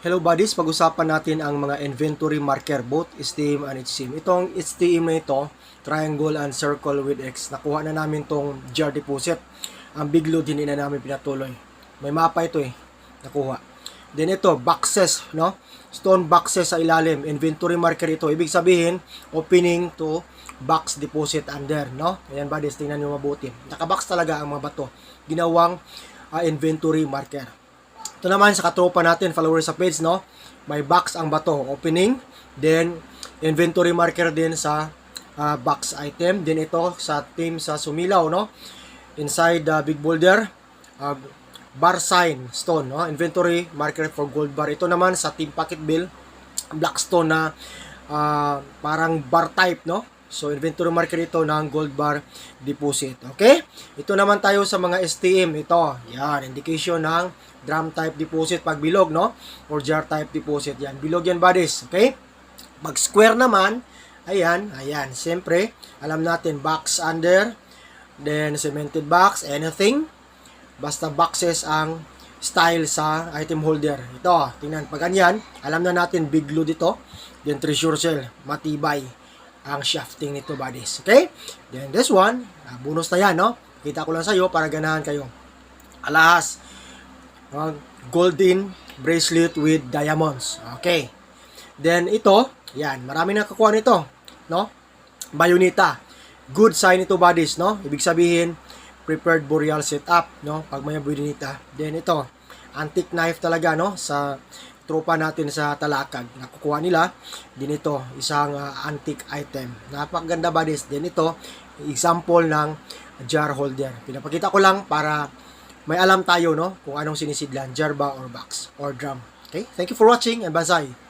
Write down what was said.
Hello buddies, pag-usapan natin ang mga inventory marker, both STM and HCM. Itong STM na ito, triangle and circle with X, nakuha na namin tong jar deposit. Ang big load hindi na namin pinatuloy. May mapa ito nakuha. Then ito, boxes, no? Stone boxes sa ilalim, inventory marker ito. Ibig sabihin, opening to box deposit under, no? Ayan buddies, tingnan nyo mabuti. Nakabox talaga ang mga bato. Ginawang inventory marker. Ito naman sa katropa natin, followers sa page, no? May box ang bato, opening, then inventory marker din sa box item. Then ito sa team sa Sumilaw, no? Inside the big boulder, bar sign stone, no? Inventory marker for gold bar. Ito naman sa team Pocket Bill, black stone na parang bar type, no? So, inventory marker ito ng gold bar deposit. Okay? Ito naman tayo sa mga STM. Ito, yan, indication ng drum type deposit pag bilog, no? Or jar type deposit. Yan, bilog yan, buddies. Okay? Pag square naman, ayan, siyempre, alam natin, box under, then cemented box, anything. Basta boxes ang style sa item holder. Ito, tingnan, pag ganyan, alam na natin, big load ito. Then treasure shell, matibay ang shafting nito, buddies. Okay? Then this one, bonus na yan, no? Kita ko lang sa'yo para ganahan kayo. Alahas, golden bracelet with diamonds. Okay. Then ito, yan, marami nakakuha nito, no? Bayonetta. Good sign ito, buddies, no? Ibig sabihin, prepared burial setup, no? Pag may bayonetta. Then ito, antique knife talaga, no? Sa tropa natin sa Talakag, nakukuha nila din ito, isang antique item. Napakaganda, buddies. Din ito, example ng jar holder. Pinapakita ko lang para may alam tayo, no, kung anong sinisidlan, jar ba or box or drum. Okay? Thank you for watching and banzai!